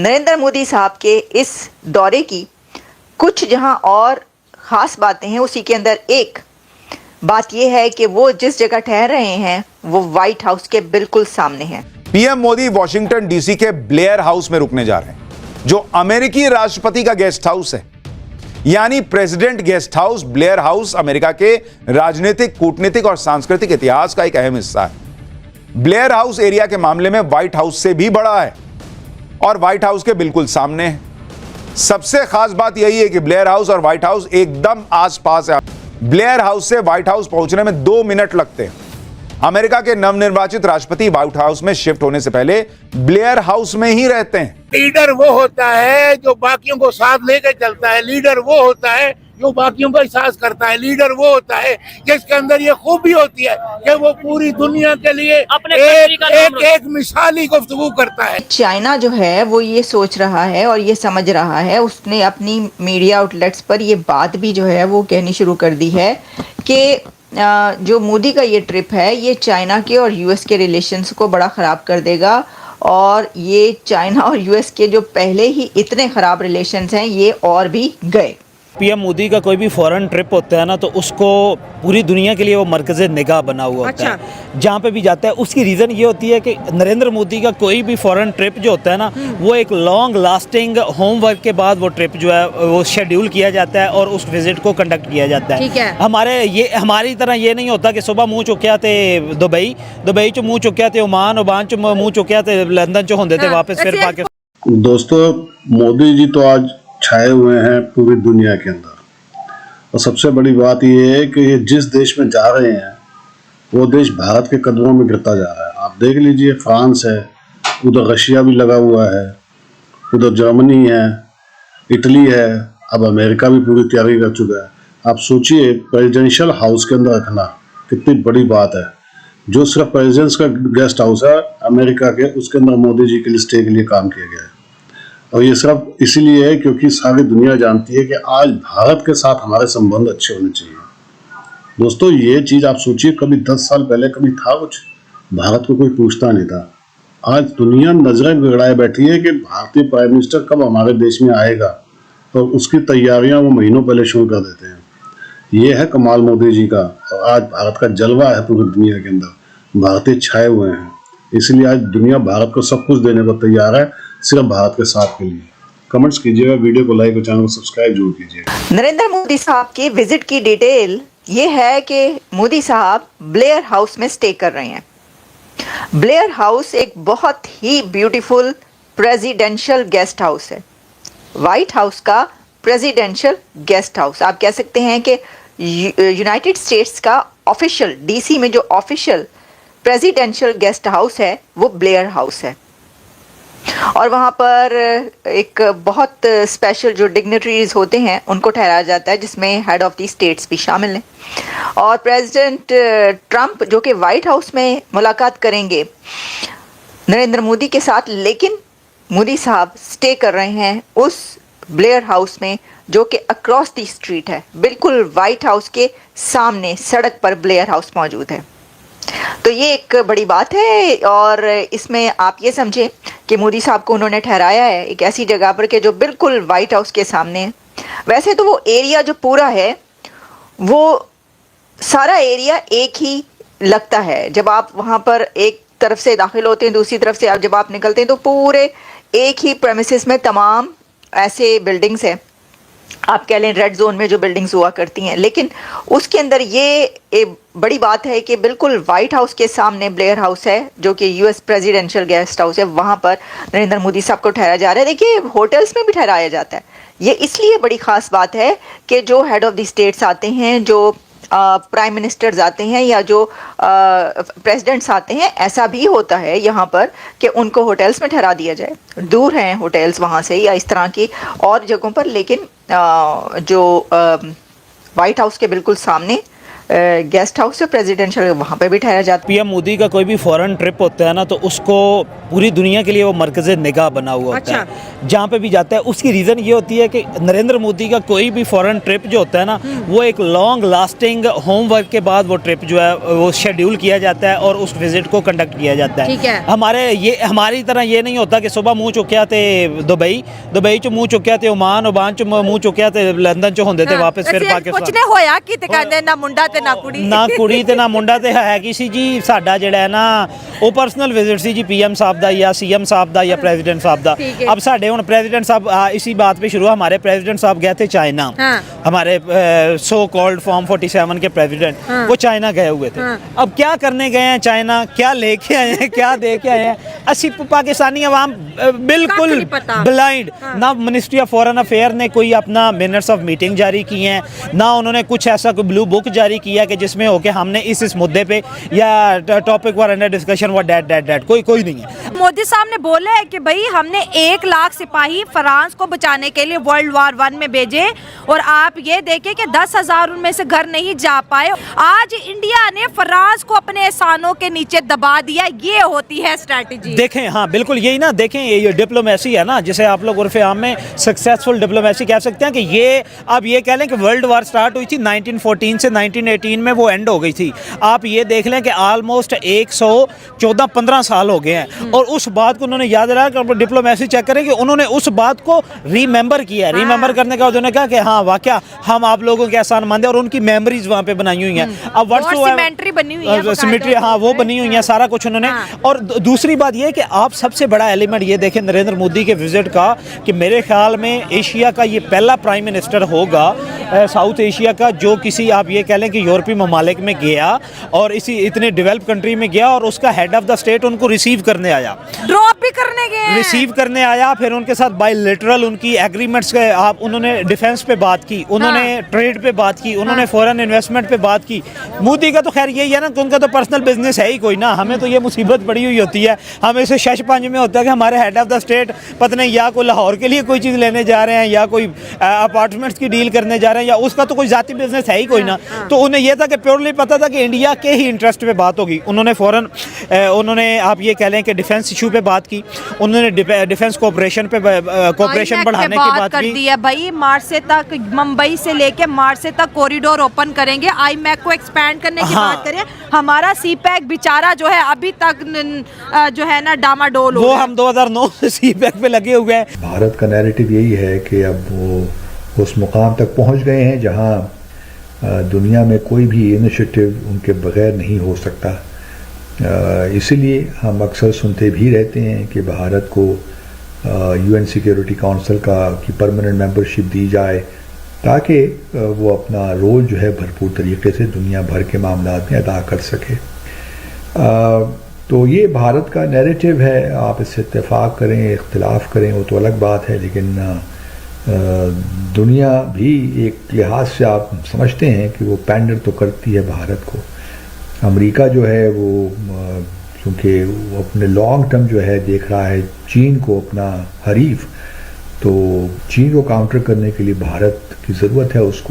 नरेंद्र मोदी साहब के इस दौरे की कुछ जहां और ख़ास बातें हैं, उसी के अंदर एक बात यह है कि वो जिस जगह ठहर रहे हैं वो व्हाइट हाउस के बिल्कुल सामने है। पीएम मोदी वॉशिंगटन डीसी के ब्लेयर हाउस में रुकने जा रहे हैं, जो अमेरिकी राष्ट्रपति का गेस्ट हाउस है। यानी president guest house, Blair house America के राजनीतिक, कूटनीतिक और सांस्कृतिक इतिहास का एक अहम हिस्सा है। ब्लेयर हाउस एरिया के मामले में व्हाइट हाउस से भी बड़ा है और व्हाइट हाउस के बिल्कुल सामने है। सबसे खास बात यही है कि ब्लेयर हाउस और व्हाइट हाउस एकदम आसपास है। ब्लेयर हाउस से व्हाइट हाउस पहुंचने में 2 मिनट लगते हैं। अमेरिका के नवनिर्वाचित राष्ट्रपति व्हाइट हाउस में शिफ्ट होने से पहले ब्लेयर हाउस में ही रहते हैं। लीडर वो होता है जो बाकियों को साथ लेकर चलता है। लीडर वो होता है जो बाकियों का एहसास करता है। लीडर वो होता है जिसके अंदर ये खूबी होती है कि वो पूरी दुनिया के लिए एक मिसाली गुफ्तगू करता है। चाइना जो है वो ये सोच रहा है और ये समझ रहा है, उसने अपनी मीडिया आउटलेट्स पर ये बात भी जो है वो कहनी शुरू कर दी है कि जो मोदी का ये ट्रिप है ये चाइना के और यूएस के रिलेशंस को बड़ा ख़राब कर देगा और ये चाइना और यूएस के जो पहले ही इतने ख़राब रिलेशंस हैं ये और भी गए। पीएम मोदी का कोई भी फॉरेन ट्रिप होता है ना, तो उसको पूरी दुनिया के लिए वो मरकज़ निगाह बना हुआ होता है। जहाँ पे भी जाता है उसकी रीज़न ये होती है कि नरेंद्र मोदी का कोई भी फॉरेन ट्रिप जो होता है ना, वो एक लॉन्ग लास्टिंग होमवर्क के बाद वो ट्रिप जो है वो शेड्यूल किया जाता है और उस विजिट को कंडक्ट किया जाता है। ठीक है। हमारी तरह ये नहीं होता कि सुबह मुँह चुक्या थे दुबई चो मुँह चुक्या थे ओमान चो मुँह चुक्या थे लंदन चो होंदे थे वापस फिर पाकिस्तान। दोस्तों, मोदी जी तो आज छाए हुए हैं पूरी दुनिया के अंदर और सबसे बड़ी बात यह है कि ये जिस देश में जा रहे हैं वो देश भारत के कदमों में गिरता जा रहा है। आप देख लीजिए, फ्रांस है, उधर रशिया भी लगा हुआ है, उधर जर्मनी है, इटली है, अब अमेरिका भी पूरी तैयारी कर चुका है। आप सोचिए, प्रेसिडेंशियल हाउस के अंदर रखना कितनी बड़ी बात है। जो सिर्फ प्रेसिडेंट्स का गेस्ट हाउस है अमेरिका के, उसके अंदर मोदी जी के लिए स्टे के लिए काम किया गया है। और ये सब इसीलिए है क्योंकि सारी दुनिया जानती है कि आज भारत के साथ हमारे संबंध अच्छे होने चाहिए। दोस्तों, ये चीज़ आप सोचिए, कभी 10 साल पहले कभी था कुछ? भारत को कोई पूछता नहीं था। आज दुनिया नजरें बिगड़ाए बैठी है कि भारतीय प्राइम मिनिस्टर कब हमारे देश में आएगा, तो उसकी तैयारियां वो महीनों पहले शुरू कर देते हैं। ये है कमाल मोदी जी का। और आज भारत का जलवा है पूरी दुनिया के अंदर, भारतीय छाए हुए हैं। इसलिए आज दुनिया भारत को सब कुछ देने को तैयार है, सिर्फ भारत के साथ के लिए। कमेंट्स कीजिएगा, वीडियो को लाइक और चैनल को सब्सक्राइब जरूर कीजिएगा। नरेंद्र मोदी साहब की विजिट की डिटेल ये है कि मोदी साहब ब्लेयर हाउस में स्टे कर रहे हैं। ब्लेयर हाउस एक बहुत ही ब्यूटीफुल प्रेसिडेंशियल गेस्ट हाउस है। व्हाइट हाउस का प्रेसिडेंशियल गेस्ट हाउस आप कह सकते हैं कि यूनाइटेड स्टेट्स का ऑफिशियल, डीसी में जो ऑफिशियल प्रेसिडेंशियल गेस्ट हाउस है वो ब्लेयर हाउस है। और वहाँ पर एक बहुत स्पेशल जो डिग्निटरीज होते हैं उनको ठहराया जाता है, जिसमें हेड ऑफ द स्टेट्स भी शामिल हैं। और प्रेसिडेंट ट्रंप जो कि वाइट हाउस में मुलाकात करेंगे नरेंद्र मोदी के साथ, लेकिन मोदी साहब स्टे कर रहे हैं उस ब्लेयर हाउस में जो कि अक्रॉस द स्ट्रीट है, बिल्कुल वाइट हाउस के सामने सड़क पर ब्लेयर हाउस मौजूद है। तो ये एक बड़ी बात है और इसमें आप ये समझें कि मोदी साहब को उन्होंने ठहराया है एक ऐसी जगह पर कि जो बिल्कुल वाइट हाउस के सामने है। वैसे तो वो एरिया जो पूरा है वो सारा एरिया एक ही लगता है। जब आप वहाँ पर एक तरफ से दाखिल होते हैं, दूसरी तरफ से जब आप निकलते हैं तो पूरे एक ही प्रेमिसेस में तमाम ऐसे बिल्डिंग्स हैं। आप कह लें रेड जोन में जो बिल्डिंग्स हुआ करती हैं, लेकिन उसके अंदर ये एक बड़ी बात है कि बिल्कुल वाइट हाउस के सामने ब्लेयर हाउस है जो कि यूएस प्रेसिडेंशियल गेस्ट हाउस है। वहाँ पर नरेंद्र मोदी साहब को ठहराया जा रहा है। देखिए, होटल्स में भी ठहराया जाता है। ये इसलिए बड़ी ख़ास बात है कि जो हेड ऑफ द स्टेट्स आते हैं, जो प्राइम मिनिस्टर्स आते हैं या जो प्रेसिडेंट्स आते हैं, ऐसा भी होता है यहाँ पर कि उनको होटल्स में ठहरा दिया जाए। दूर हैं होटल्स वहाँ से या इस तरह की और जगहों पर, लेकिन जो वाइट हाउस के बिल्कुल सामने गेस्ट हाउस है प्रेसिडेंशियल, वहाँ पे भी ठहरा जाता पीएम मोदी का कोई भी फॉरेन ट्रिप होता है ना तो उसको पूरी दुनिया के लिए वो मरकज़ निगाह बना हुआ होता है। जहाँ पे भी जाता है उसकी रीज़न ये होती है कि नरेंद्र मोदी का कोई भी फॉरेन ट्रिप जो होता है ना वो एक लॉन्ग लास्टिंग होमवर्क के बाद वो ट्रिप जो है वो शेड्यूल किया जाता है और उस विजिट को कंडक्ट किया जाता है। हमारी तरह ये नहीं होता कि सुबह मुँह चुक्या थे दुबई चो मुँह चुक्या थे ओमान चो मुँह चुक्या थे लंदन चो होंदे थे वापस फिर पाकिस्तान होया कि ते कहंदे ना मुंडा ते ना कुड़ी ते ना मुंडा ते है कि सी जी साडा जेड़ा है ना वो पर्सनल विजिट सी जी पीएम साहब दा या सीएम साहब दा या प्रेसिडेंट साहब दा। अब साडे हुन प्रेसिडेंट साहब इसी बात पे शुरू, हमारे प्रेसिडेंट साहब गए थे चाइना। हमारे सो कॉल्ड फॉर्म 47 के प्रेसिडेंट वो चाइना गए हुए थे। अब क्या करने गए हैं चाइना, क्या लेके आए हैं, क्या दे के आए हैं, असि पाकिस्तानी अवाम बिल्कुल ब्लाइंड। ना मिनिस्ट्री ऑफ फॉरेन अफेयर ने कोई अपना मिनट्स ऑफ मीटिंग जारी किए हैं, ना उन्होंने कुछ ऐसा कोई ब्लू बुक जारी किया कि जिसमें हो के हमने इस मुद्दे पे या टॉपिक वर अंडर डिस्कशन व डेट कोई नहीं है। मोदी साहब ने बोला है कि भाई हमने 1 लाख सिपाही फ्रांस को बचाने के लिए वर्ल्ड वॉर 1 में भेजे और आप ये देखें कि 10,000 उनमें से घर नहीं जा पाए। आज इंडिया ने फ्रांस को अपने एहसानों के नीचे दबा दिया, ये होती है स्ट्रैटेजी। देखें, हाँ बिल्कुल यही ना, देखें ये डिप्लोमेसी है ना, जिसे आप लोग उर्फ़े आम में सक्सेसफुल डिप्लोमेसी कह सकते हैं कि ये आप ये कह लें कि वर्ल्ड वॉर स्टार्ट हुई थी 1914 से 1918 में वो एंड हो गई थी। आप ये देख लें कि ऑलमोस्ट 114-15 साल हो गए हैं और उस बात को उन्होंने याद रखा। डिप्लोमेसी चेक करें कि उन्होंने उस बात को रिमेंबर किया है। रिमेंबर करने का उन्होंने कहा कि हाँ वाकया हम आप लोगों के एहसान मंद हैं और उनकी मेमोरीज वहाँ पे बनाई हुई हैं। अब सिमेट्री बनी हुई है, सिमेट्री हाँ वो बनी हुई है, सारा कुछ उन्होंने। और दूसरी बात ये कि आप सबसे बड़ा एलिमेंट ये देखें नरेंद्र मोदी के विजिट का कि मेरे ख्याल में एशिया का ये पहला प्राइम मिनिस्टर होगा साउथ एशिया का जो किसी आप ये कह लें कि यूरोपीय ममालिक में गया और इसी इतने डेवलप कंट्री में गया और उसका हेड ऑफ द स्टेट उनको रिसीव करने आया, ड्रॉप भी करने गए, रिसीव करने आया। फिर उनके साथ बायलैटरल उनकी एग्रीमेंट्स के आप उन्होंने डिफेंस पे बात की, उन्होंने ट्रेड पे बात की, उन्होंने फॉरेन इन्वेस्टमेंट पे बात की। मोदी का तो खैर यही है ना कि उनका तो पर्सनल बिजनेस है ही कोई ना, हमें तो ये मुसीबत पड़ी हुई होती है, हमें इसे शश पंज में होता है कि हमारे हेड ऑफ द स्टेट पता नहीं या कोई लाहौर के लिए कोई चीज़ लेने जा रहे हैं या कोई अपार्टमेंट्स की डील करने जा रहे हैं या उसका तो कोई जाती बिजनेस है ही कोई ना। तो उन्हें यह था कि प्योरली पता था कि इंडिया के ही इंटरेस्ट पे बात होगी। उन्होंने आप ये कह लें कि डिफेंस इशू पे बात की, उन्होंने डिफेंस कोऑपरेशन पे कोऑपरेशन बढ़ाने की बात कर दी है। भाई मार्से तक, मुंबई से लेके मार्से तक कॉरिडोर ओपन करेंगे, आईमैक को एक्सपैंड करने की बात करें। हमारा सीपैक बेचारा जो है अभी तक जो है ना डामाडोल हो, वो हम 2009 से सीपैक पे लगे हुए हैं। भारत का नैरेटिव यही है कि अब वो उस मुकाम तक पहुंच गए हैं जहां दुनिया में कोई भी इनिशिएटिव उनके बगैर नहीं हो सकता। इसीलिए हम अक्सर सुनते भी रहते हैं कि भारत को यूएन सिक्योरिटी काउंसिल की परमानेंट मेंबरशिप दी जाए ताकि वो अपना रोल जो है भरपूर तरीके से दुनिया भर के मामलात में अदा कर सके। तो ये भारत का नैरेटिव है। आप इससे इत्तेफाक करें, इख्तिलाफ करें, वो तो अलग बात है, लेकिन दुनिया भी एक लिहाज से आप समझते हैं कि वो पैंडर तो करती है भारत को। अमेरिका जो है वो क्योंकि वो अपने लॉन्ग टर्म जो है देख रहा है चीन को अपना हरीफ, तो चीन को काउंटर करने के लिए भारत की ज़रूरत है उसको।